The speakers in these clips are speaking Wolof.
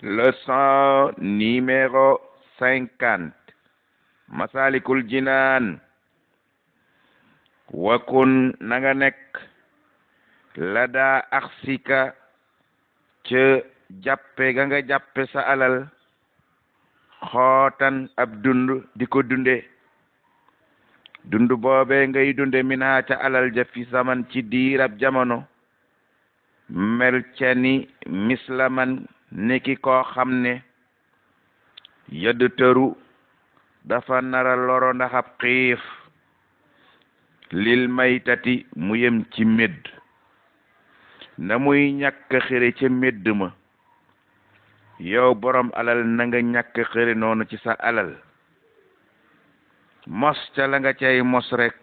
Leçon numéro 50. Masalikul Jinaan. Wakun nanga nekk lada aksika ca jàppe ga nga jàppe sa alal xootan ab dund di ko dunde dund boobe ngay dunde mina ca alal ja fi zaman ci diirab jamono mel ca ni mislaman niki koo xam ne yëdd tëru dafa nara loro ndax ab xiif lil maytati mu yem ci médd na muy ñàkk xëre ca médd ma yow borom alal na nga ñàkk xëre noonu ci sa alal mos ca la nga cay mos rek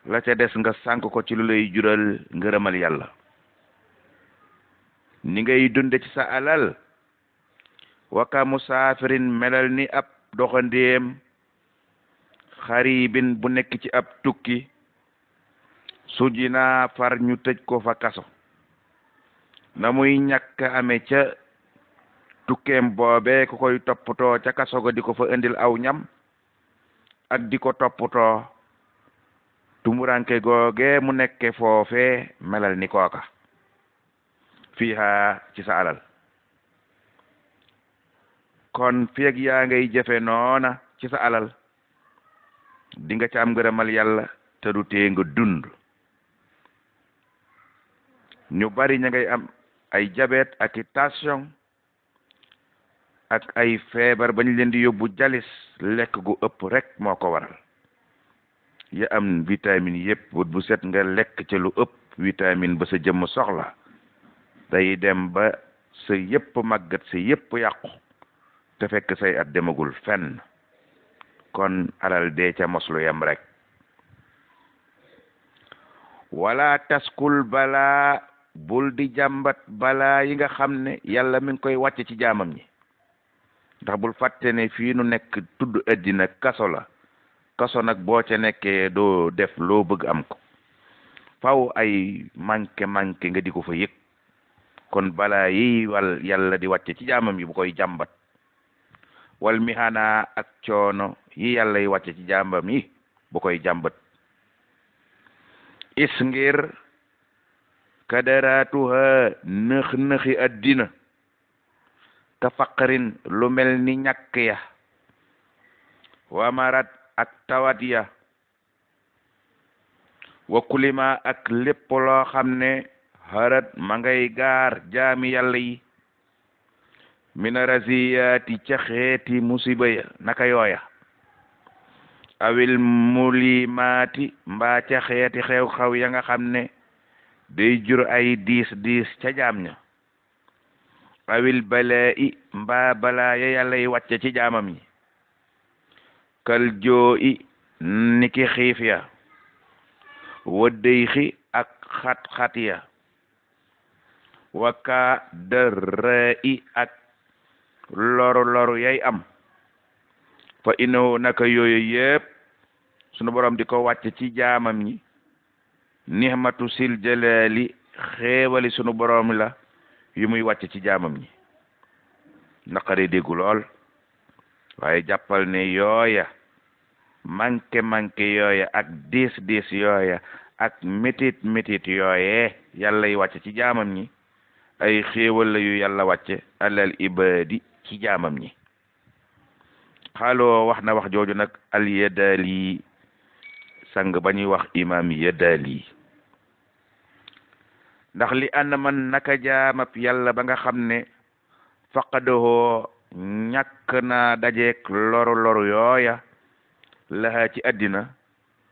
la ca des nga sànk ko ci lu lay jural ngërëmal yàlla ni ngay dunde ci sa alal waka musaafirin melal ni ab doxandéem xaribin bu nekk ci ab tukki sujina far ñu tëj ko fa kaso na muy ñàkk ame ca tukkeem boobe ku koy toppatoo ca kaso ga di ko fa indil aw ñam ak di ko toppatoo tumuranke googe mu nekke foofe melal ni kooka fiiha ci sa alal kon feeg yaa ngay jëfe noona ci sa alal di nga ca am ngërëmal yàlla te du tee nga dund ñu bari ña ngay am ay diabète ak tension ak ay feebar bañ leen di yóbbu jalis lekk gu ëpp rek moo ko waral ya am vitamine yëpp bu set nga lekk ca lu ëpp vitamine ba sa jëmm soxla day dem ba sa yëpp màggat sa yëpp yàqu te fekk say at demagul fenn kon alal dee ca moslu yem rek wala taskul balaa bul di jàmbat balaa yi nga xam ne yàlla mi ngi koy wàcce ci jaamam ñi ndax bul fàtte ne fii nu nekk tudd addina kaso la kaso nag boo ca nekkee doo def loo bëgg am ko faw ay manqué nga di ko fa yëg kon balaa yi wal yàlla di wàcce ci jaamam yi bu koy jàmbat wal mihana ak coono yi yàlla yi wàcce ci jaamam yi bu koy jàmbat is ngir kadaratuha nëx-nëxi addina ka faqarin lu mel ni ñàkk ya wa marat ak tawat ya wa kulima ak lépp loo xam ne harat ma ngay gaar jaami yàlla yi mina raziyaati ca xeeti musiba ya naka yooya awil mulimaati mbaa ca xeeti xew-xew ya nga xam ne day jur ay diis ca jaam ña awil balaa'i mbaa balaa ya yàlla yi wàcce ci jaamam yi kal joo i niki xiif ya waddey xi ak xat-xat ya waka dërë i ak loru yay am fa inahu naka yooyu yëpp sunu borom di ko wàcce ci jaamam ñi nihmatu sil jalali xéewali sunu borom la yu muy wàcce ci jaamam ñi naqari déggu lool waaye jàppal ne yooya manqué yooya ak diis yooya ak métit yooye yàlla yi wàcce ci jaamam ñi ay xéewal la yu yàlla wàcce alal ibadi ci jaamam ñi xaaloo wax na wax jooju nag al yadali sang ba ñuy wax imam yadali ndax li ànd man naka jaamab yàlla ba nga xam ne faqadahoo ñàkk naa dajeek loru yooya laha ci àddina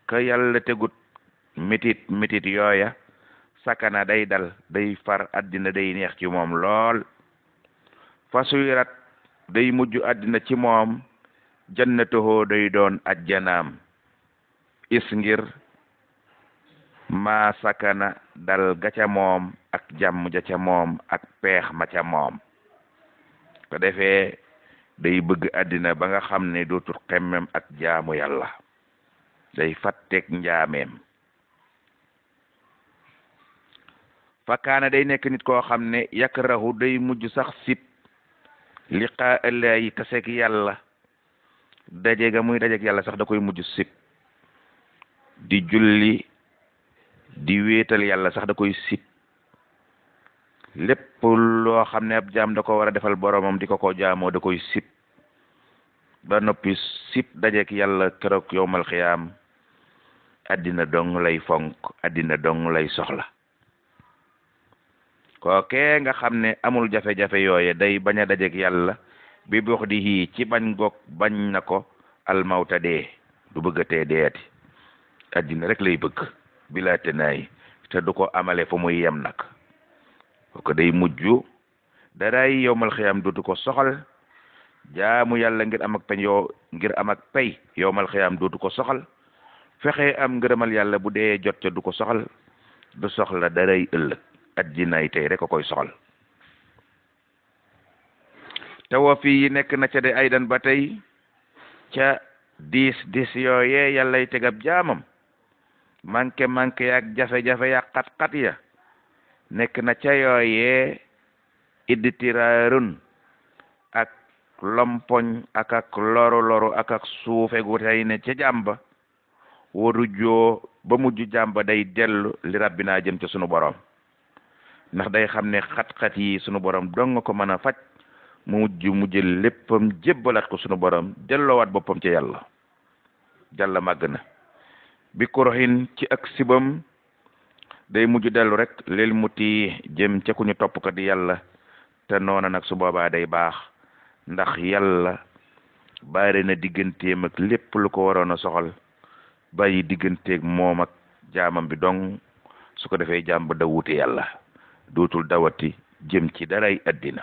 ka yàlla tegut métit yooya sakana day dal day far àddina day neex ci moom lool fasuyirat day mujj àddina ci moom jannatuhoo day doon ajjanaam is ngir maa sakana dal ga ca moom ak jàmm ja ca moom ak peex ma ca moom ko defee day bëgg àddina ba nga xam ne dootul xemmem ak jaamu yàlla day fàtteeg njaameem fa kaana day nekk nit koo xam ne yakrahu day mujj sax sib liqaa allahi taseeg yàlla daje ga muy dajeeg yàlla sax da koy mujj sib di julli di wéetal yàlla sax da koy sib lépp loo xam ne ab jaam da ko war a defal boromam di ko jaamoo da koy sib ba noppi sib dajeeg yàlla keroog yowmal xiyaam addina dong lay fonk addina dong lay soxla kookee nga xam ne amul jafe-jafe yooye day bañ a dajeeg yàlla bi bux di hii ci bañ goog bañ na ko almawta dee du bëggatee deeti addina rek lay bëgg bilaate naay te du ko amale fu muy yem nag ko day mujj daraay yowmal xiyaam dootu ko soxal jaamu yàlla ngir am ak pay yowmal xiyaam dootu ko soxal fexe am ngërëmal yàlla bu dee jot ca du ko soxal du soxla daray ëllëg addinaay tey rek a koy soxal te wa fii nekk na ca de aydan ba tey ca diis yooyee yàllay tegab jaamam manqué yaak jafe-jafe ya xat-xat ya nekk na ca yooyee idditiraarun ak lompoñ ak loru ak suufe gu tey ne ca jàmba waru joo ba mujj jàmba day dellu li rabbinaa jëm ca sunu borom ndax day xam ne xat-xat yi sunu borom dong ko mën a faj mu jël léppam jébbalaat ko sunu borom delloowaat boppam ca yàlla jàlla màgg na bi koroxin ci ak sibam day mujj dellu rek leel muti jëm ca ku ñu topp ko di yàlla te noona nag su boobaa day baax ndax yàlla bari na digganteem ak lépp lu ko waroon a soxal bàyyi digganteeg moom ak jaamam bi dong su ko defee jaam ba dawute yàlla dootul dawati jëm ci daray addina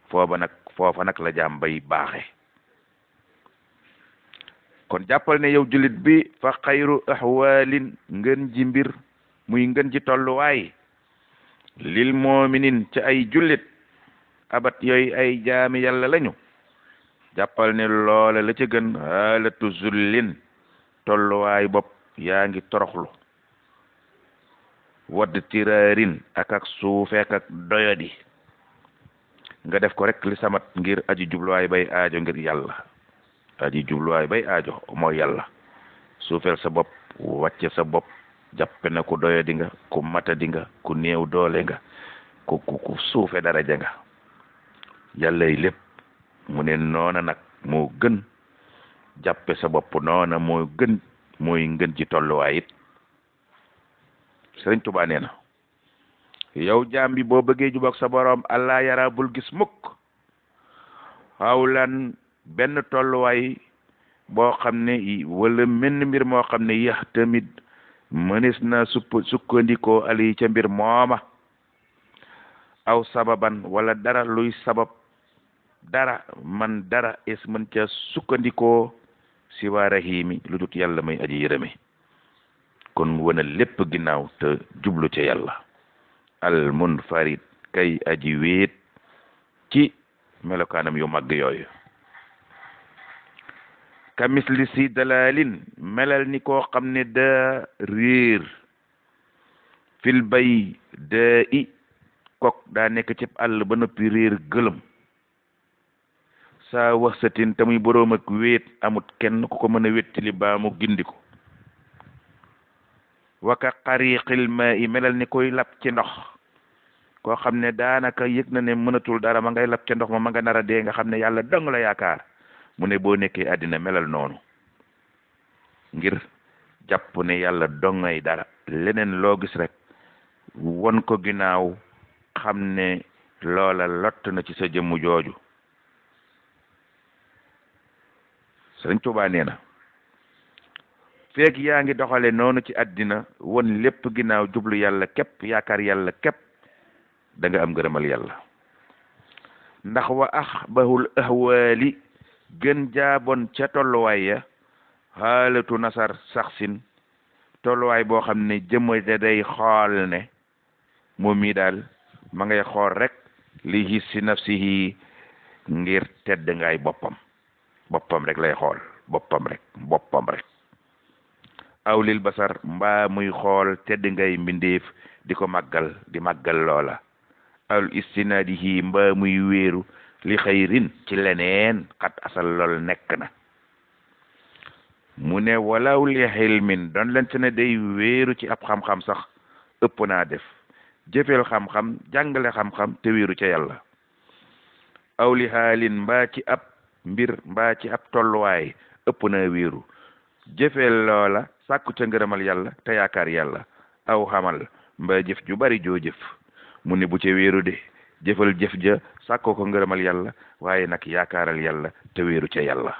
foofa nag la jaam bay baaxe kon jàppal ne yow jullit bi fa xayru ahwaalin ngën ji mbir muy ngën ji tolluwaay lil moominin ci ay jullit abat yooyu ay jaami yàlla lañu jàppal ne loola la ca gën haalatu zullin tolluwaay bopp yaa ngi toroxlu wadd tiraarin ak suufeek ak doyadi nga def ko rek li samat ngir aji jubluwaay bay aajo ngir yàlla aji jubluwaay bay aajo mooy yàlla suufeel sa bopp wàcce sa bopp jàppe na ku doyadi nga ku matadi nga ku néew doole nga ku suufe daraja nga yàlla yi lépp mu ne noona nag moo gën jàppe sa bopp noona moo gën mooy ngën ci tolluwaay it Sëriñ Tuubaa nee na yow jaam bi boo bëggee jubak sa borom allah yara bul gis mukk xawlan benn tolluwaay boo xam ne wala menn mbir moo xam ne yax tamit mënees na sukkandikoo ali ca mbir mooma aw sababan wala dara luy sabab dara es mën ca sukkandikoo si waa rahimi lu dut yàlla may aji yërëme kon wana lépp ginnaaw te jublu ca yàlla al munfarid kay aji wéet ci melokaanam yu màgg yooyu ka misli si dalalin melal ni koo xam ne daa réer fil bay daa i kok daa nekk ci àll ba noppi réer gëlëm saa wax satin te muy boroom ak wéet amut kenn ku ko mën a wéttali baa mu gindi ko waka xariqil ma i melal ni koy lap ci ndox koo xam ne daanaka yëg na ne mënatul dara ma ngay lap ci ndox ma nga nar a dee nga xam ne yàlla dong la yaakaar mu ne boo nekkee àddina melal noonu ngir jàpp ne yàlla dongay dara leneen loo gis rek won ko ginnaaw xam ne loola lott na ci sa jëmmu jooju Sëriñ Tuubaa nee na feek yaa ngi doxale noonu ci àddina won lépp ginnaaw jublu yàlla képp yaakaar yàlla képp da nga am ngërëmal yàlla ndax wa axbahul ahwaali gën jaabon ca tolluwaay ya xaalatu nasar saxsin tolluwaay boo xam ne jëmm ja day xool ne moom mii daal ma ngay xool rek li hissi nafsihi ngir tedd ngaay boppam rek lay xool boppam rek aw lil basar mbaa muy xool tedd ngay mbindeef di ko màggal di màggal loola aw istinaadihi mbaa muy wéeru li xayrin ci leneen xat asal lool nekk na mu ne walaw li xilmin doon leen te ne day wéeru ci ab xam-xam sax ëpp naa def jëfeel xam-xam jàngale xam-xam te wéeru ca yàlla aw li xaalin mbaa ci ab mbir mbaa ci ab tolluwaay ëpp naa wéeru jëfeel loola sàkku ca ngërëmal yàlla te yaakaar yàlla aw xamal mbaa jëf ju bari joo jëf mu ne bu ca wéeru de jëfal jëf ja sàkkoo ko ngërëmal yàlla waaye nag yaakaaral yàlla te wéeru ca yàlla